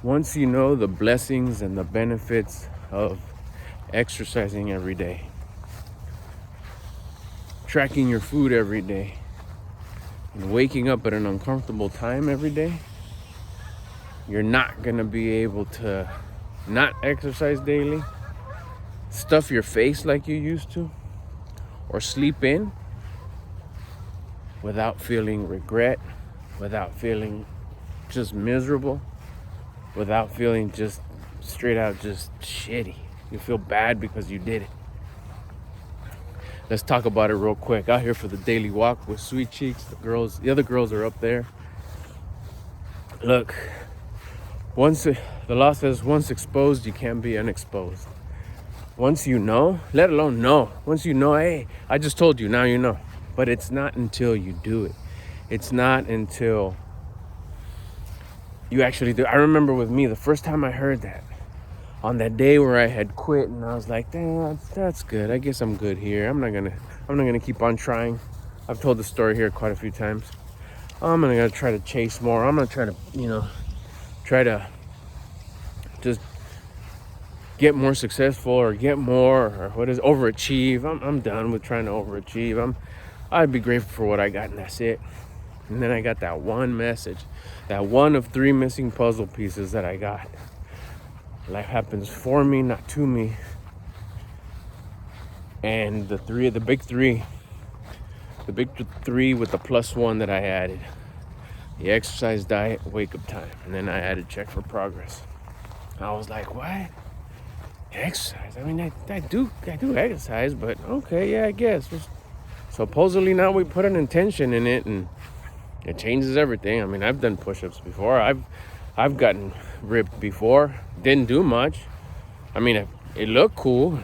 once you know the blessings and the benefits of exercising every day, tracking your food every day, and waking up at an uncomfortable time every day, you're not gonna be able to not exercise daily, stuff your face like you used to, or sleep in without feeling regret, without feeling just miserable, without feeling just straight out just shitty. You feel bad because you did it. Let's talk about it real quick. Out here for the daily walk with Sweet Cheeks. The other girls are up there. Look, the law says once exposed, you can't be unexposed. Once you know, let alone know. Once you know, hey, I just told you, now you know. But it's not until you do it. It's not until you actually do. I remember with me, the first time I heard that, on that day where I had quit, and I was like, "Damn, that's good. I guess I'm good here. I'm not gonna keep on trying." I've told the story here quite a few times. I'm gonna try to chase more. I'm gonna try to just get more successful or get more or overachieve. I'm done with trying to overachieve. I'd be grateful for what I got, and that's it. And then I got that one message, that one of 3 missing puzzle pieces that I got. Life happens for me, not to me. And the big three with the +1 that I added: the exercise, diet, wake up time. And then I added check for progress. I was like, what? Exercise? I mean, I do exercise, but okay, yeah, I guess. Supposedly now we put an intention in it, and it changes everything. I mean, I've done push-ups before. I've gotten ripped before. Didn't do much. I mean, it looked cool.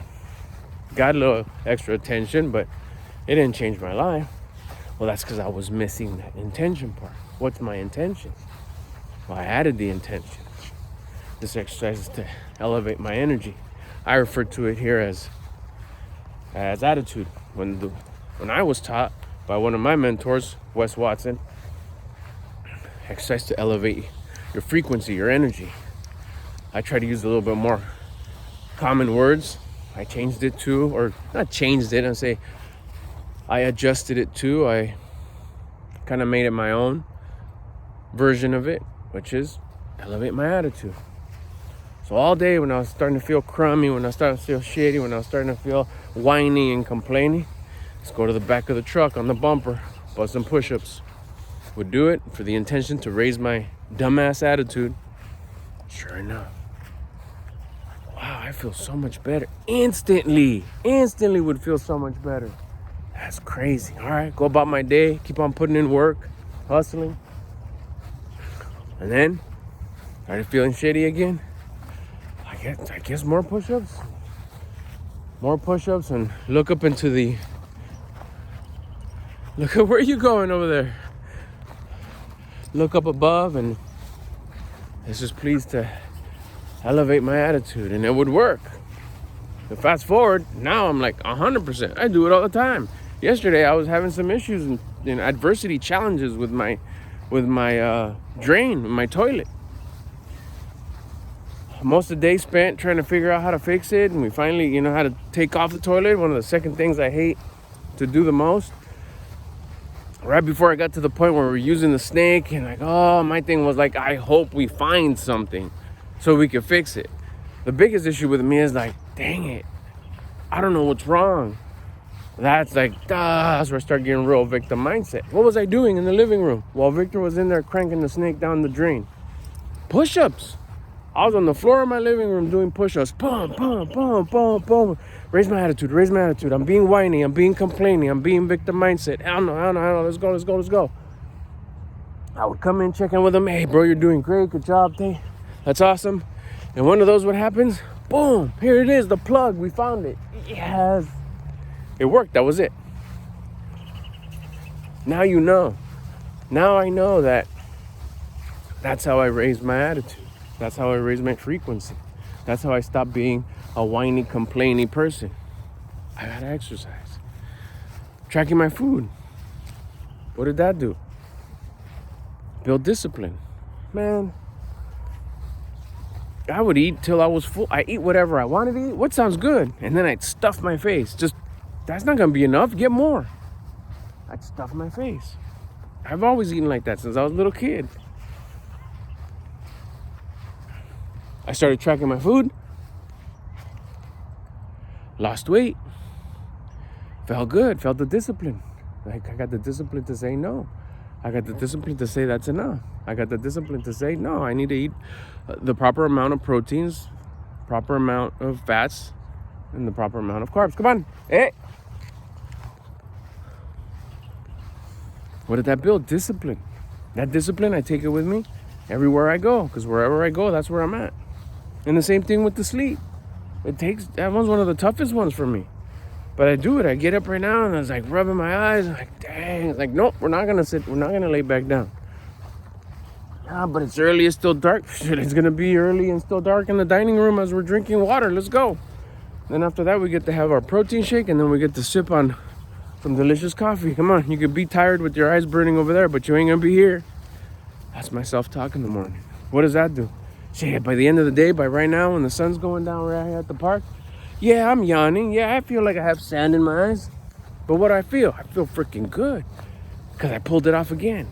Got a little extra attention, but it didn't change my life. Well, that's because I was missing that intention part. What's my intention? Well, I added the intention. This exercise is to elevate my energy. I refer to it here as attitude. When I was taught by one of my mentors, Wes Watson, exercise to elevate your frequency, your energy. I try to use a little bit more common words. I changed it to, or not changed it, I adjusted it to. I kind of made it my own version of it, which is elevate my attitude. So all day when I was starting to feel crummy, when I was starting to feel shitty, when I was starting to feel whiny and complaining, let's go to the back of the truck on the bumper, bust some push-ups. Would do it for the intention to raise my dumbass attitude. Sure enough, wow, I feel so much better. Instantly would feel so much better. That's crazy. All right, go about my day, keep on putting in work, hustling. And then, started feeling shitty again. I guess more push-ups. And look up into the, look at where you going over there. Look up above, and it's just pleased to elevate my attitude, and it would work. But fast forward, now I'm like 100%. I do it all the time. Yesterday I was having some issues and adversity challenges with my drain, with my toilet. Most of the day spent trying to figure out how to fix it, and we finally, how to take off the toilet. One of the second things I hate to do the most. Right before I got to the point where we're using the snake, and my thing was like, I hope we find something so we can fix it. The biggest issue with me is like, dang it, I don't know what's wrong. That's where I start getting real victim mindset. What was I doing in the living room while Victor was in there cranking the snake down the drain? Push-ups. I was on the floor of my living room doing push-ups. Boom, boom, boom, boom, boom. Raise my attitude. I'm being whiny. I'm being complaining. I'm being victim mindset. Hell no. Let's go. I would come in, check in with them. Hey, bro, you're doing great. Good job. That's awesome. And one of those, what happens? Boom. Here it is. The plug. We found it. Yes. It worked. That was it. Now you know. Now I know that that's how I raise my attitude. That's how I raise my frequency. That's how I stop being a whiny, complaining person. I gotta exercise. Tracking my food. What did that do? Build discipline. Man, I would eat till I was full. I eat whatever I wanted to eat. What sounds good? And then I'd stuff my face. Just, that's not going to be enough. Get more. I'd stuff my face. I've always eaten like that since I was a little kid. I started tracking my food. Lost weight. Felt good. Felt the discipline. Like, I got the discipline to say no. I got the discipline to say that's enough. I got the discipline to say, no, I need to eat the proper amount of proteins, proper amount of fats, and the proper amount of carbs. Come on. Hey. What did that build? Discipline. That discipline, I take it with me everywhere I go, because wherever I go, that's where I'm at. And the same thing with the sleep. That one's one of the toughest ones for me. But I do it. I get up right now and I was like rubbing my eyes. I'm like, dang. It's like, nope, we're not going to sit. We're not going to lay back down. Yeah, but it's early. It's still dark. Shit, it's going to be early and still dark in the dining room as we're drinking water. Let's go. Then after that, we get to have our protein shake, and then we get to sip on some delicious coffee. Come on. You could be tired with your eyes burning over there, but you ain't going to be here. That's my self-talk in the morning. What does that do? Shit, by the end of the day, by right now, when the sun's going down right here at the park, yeah, I'm yawning. Yeah, I feel like I have sand in my eyes. But what do I feel? I feel freaking good because I pulled it off again.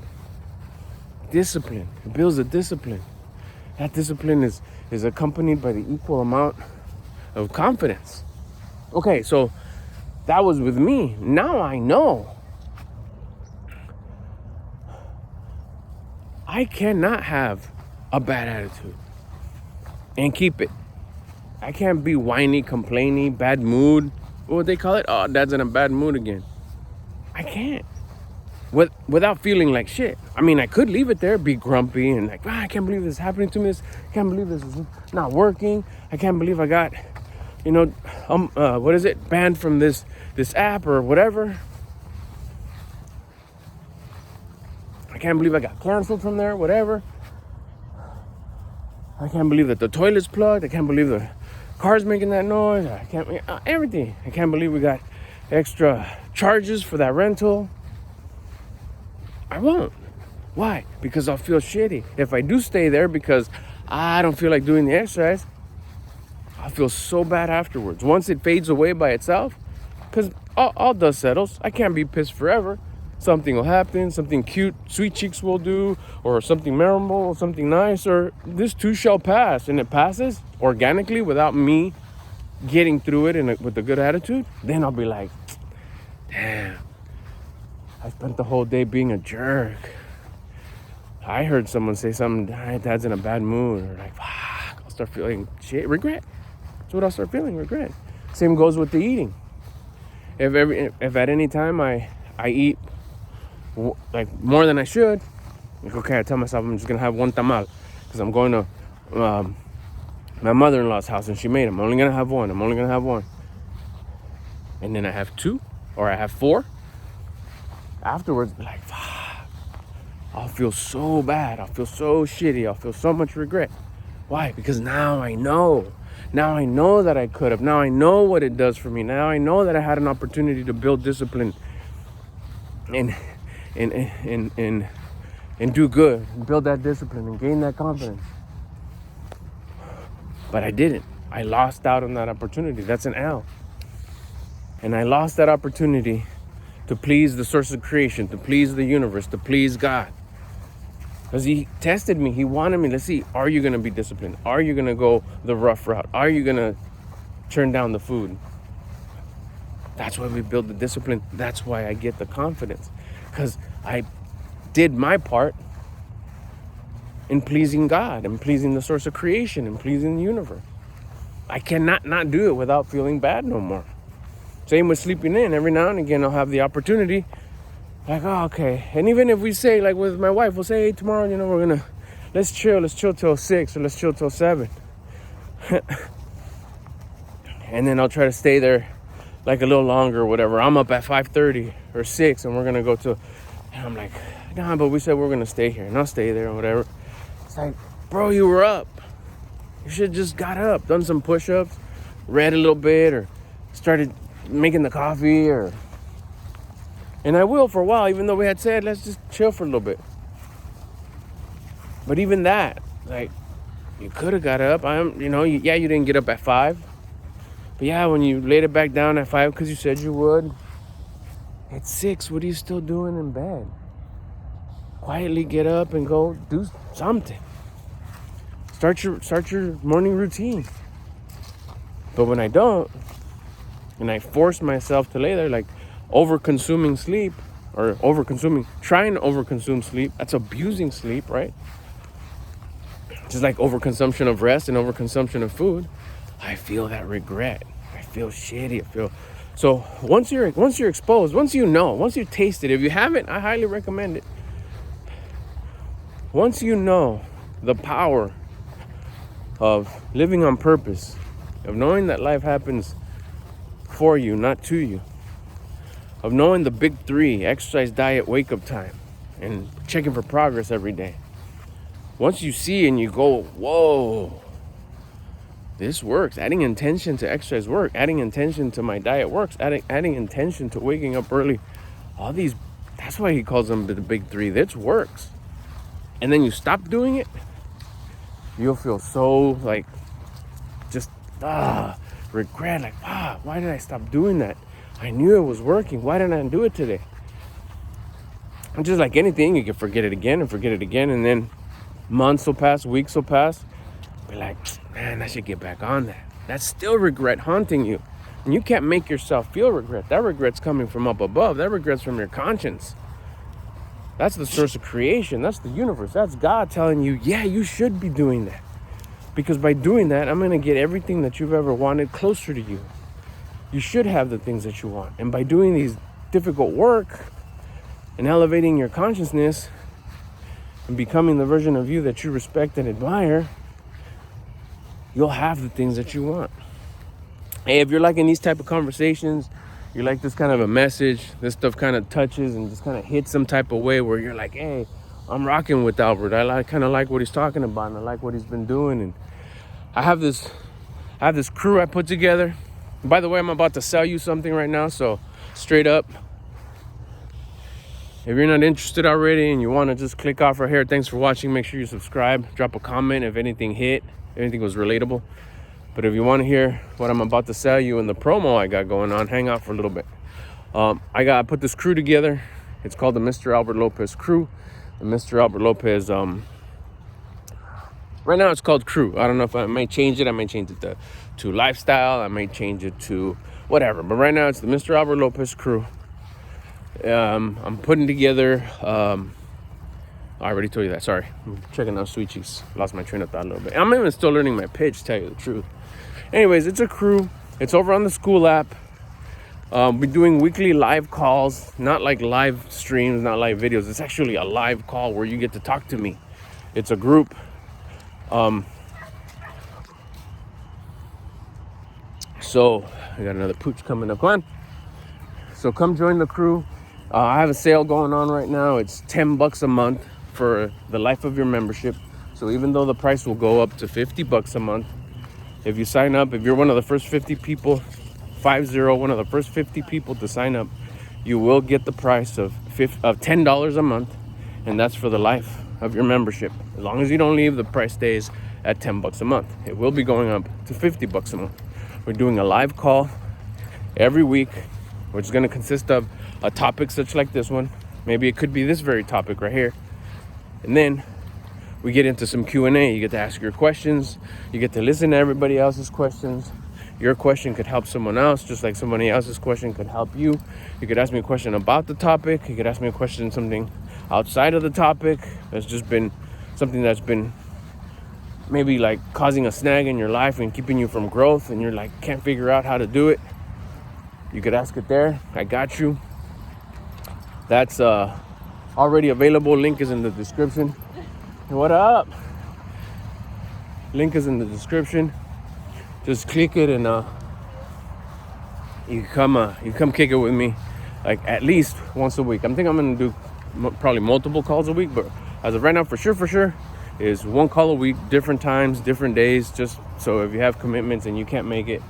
Discipline. It builds a discipline. That discipline is accompanied by the equal amount of confidence. Okay, so that was with me. Now I know. I cannot have a bad attitude and keep it. I can't be whiny, complaining, bad mood. What would they call it? Oh, Dad's in a bad mood again. I can't. Without feeling like shit. I mean, I could leave it there, be grumpy and like, I can't believe this is happening to me. I can't believe this is not working. I can't believe I got, what is it? Banned from this app or whatever. I can't believe I got canceled from there, whatever. I can't believe that the toilet's plugged. I can't believe the car's making that noise. I can't, everything. I can't believe we got extra charges for that rental. I won't. Why? Because I'll feel shitty. If I do stay there because I don't feel like doing the exercise, I'll feel so bad afterwards. Once it fades away by itself, because all dust settles. I can't be pissed forever. Something will happen, something cute, sweet cheeks will do, or something memorable, or something nice, or this too shall pass. And it passes organically without me getting through it with a good attitude. Then I'll be like, damn, I spent the whole day being a jerk. I heard someone say something, Dad's in a bad mood, or like, fuck, I'll start feeling shit, regret. That's what I'll start feeling, regret. Same goes with the eating. If at any time I eat like more than I should, like, okay, I tell myself I'm just gonna have one tamal because I'm going to my mother-in-law's house and she made them. I'm only gonna have one. And then I have two or I have four. Afterwards, be like, fuck, I'll feel so bad. I'll feel so shitty. I'll feel so much regret. Why? Because now I know. Now I know that I could have. Now I know what it does for me. Now I know that I had an opportunity to build discipline and do good, and build that discipline and gain that confidence. But I didn't. I lost out on that opportunity. That's an L. And I lost that opportunity to please the source of creation, to please the universe, to please God. Because he tested me. He wanted me. Let's see, are you going to be disciplined? Are you going to go the rough route? Are you going to turn down the food? That's why we build the discipline. That's why I get the confidence. Because I did my part in pleasing God and pleasing the source of creation and pleasing the universe. I cannot not do it without feeling bad no more. Same with sleeping in. Every now and again, I'll have the opportunity. Like, oh, okay. And even if we say, like with my wife, we'll say, hey, tomorrow, let's chill till 6 or let's chill till 7. And then I'll try to stay there like a little longer or whatever. I'm up at 5:30 or 6 and we're going to go to, and I'm like, nah, but we said we're going to stay here and I'll stay there or whatever. It's like, bro, you were up. You should have just got up, done some push-ups, read a little bit, or started making the coffee, and I will for a while, even though we had said, let's just chill for a little bit. But even that, like, You could have got up. Yeah, you didn't get up at 5. But yeah, when you laid it back down at 5 because you said you would, at 6, what are you still doing in bed? Quietly get up and go do something. Start your morning routine. But when I don't, and I force myself to lay there, like over-consuming sleep, or trying to overconsume sleep, that's abusing sleep, right? Just like overconsumption of rest and overconsumption of food, I feel that regret. I feel shitty. So once you're exposed, once you taste it, if you haven't, I highly recommend it. Once you know the power of living on purpose, of knowing that life happens for you, not to you, of knowing the big 3: exercise, diet, wake up time, and checking for progress every day. Once you see and you go, whoa, this works. Adding intention to exercise works. Adding intention to my diet works. Adding intention to waking up early. All these, that's why he calls them the big 3. This works. And then you stop doing it, you'll feel so like just regret, like, why did I stop doing that? I knew it was working. Why didn't I do it today? And just like anything, you can forget it again, and then months will pass, weeks will pass. Be like, man, I should get back on that. That's still regret haunting you. And you can't make yourself feel regret. That regret's coming from up above. That regret's from your conscience. That's the source of creation. That's the universe. That's God telling you, yeah, you should be doing that. Because by doing that, I'm going to get everything that you've ever wanted closer to you. You should have the things that you want. And by doing these difficult work and elevating your consciousness and becoming the version of you that you respect and admire, you'll have the things that you want. Hey, if you're liking these type of conversations, you like this kind of a message, this stuff kind of touches and just kind of hits some type of way where you're like, hey, I'm rocking with Albert. I kind of like what he's talking about, and I like what he's been doing. And I have this crew I put together. And by the way, I'm about to sell you something right now, so straight up, if you're not interested already and you want to just click off right here, thanks for watching. Make sure you subscribe, drop a comment if anything hit, if anything was relatable. But if you want to hear what I'm about to sell you in the promo I got going on, hang out for a little bit. I put this crew together. It's called the Mr. Albert Lopez Crew. The Mr. Albert Lopez, right now it's called Crew. I don't know if I may change it. I may change it to Lifestyle. I may change it to whatever. But right now it's the Mr. Albert Lopez Crew. I'm putting together, I already told you that, sorry. I'm checking out Sweet Cheeks. Lost my train of thought a little bit. I'm even still learning my pitch, to tell you the truth. Anyways, it's a crew. It's over on the school app. We're doing weekly live calls, not like live streams, not live videos. It's actually a live call where you get to talk to me. It's a group. So I got another pooch coming up. Come on. So come join the crew. I have a sale going on right now. It's $10 a month for the life of your membership. So even though the price will go up to $50 a month, if you sign up, if you're one of the first 50 people, one of the first 50 people to sign up, you will get the price of $10 a month, and that's for the life of your membership. As long as you don't leave, the price stays at $10 a month. It will be going up to $50 a month. We're doing a live call every week, which is going to consist of a topic such like this one. Maybe it could be this very topic right here. And then we get into some Q&A. You get to ask your questions. You get to listen to everybody else's questions. Your question could help someone else, just like somebody else's question could help you. You could ask me a question about the topic. You could ask me a question, something outside of the topic that's just been something that's been maybe like causing a snag in your life and keeping you from growth, and you're like, can't figure out how to do it. You could ask it there. I got you. That's already available. Link is in the description. What up? Link is in the description. Just click it and you come kick it with me, like at least once a week. I'm gonna do probably multiple calls a week, but as of right now, for sure, is one call a week, different times, different days. Just so if you have commitments and you can't make it,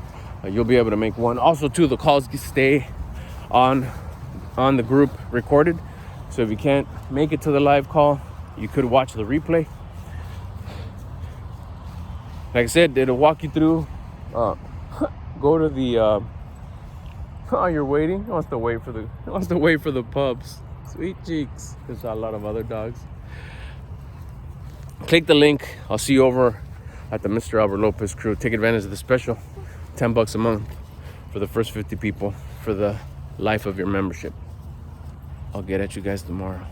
you'll be able to make one. Also, too, the calls stay on the group recorded. So if you can't make it to the live call, you could watch the replay. Like I said, it'll walk you through. Go to the. Oh, you're waiting. He wants to wait for the pups. Sweet cheeks. There's a lot of other dogs. Click the link. I'll see you over at the Mr. Albert Lopez crew. Take advantage of the special, $10 a month for the first 50 people for the life of your membership. I'll get at you guys tomorrow.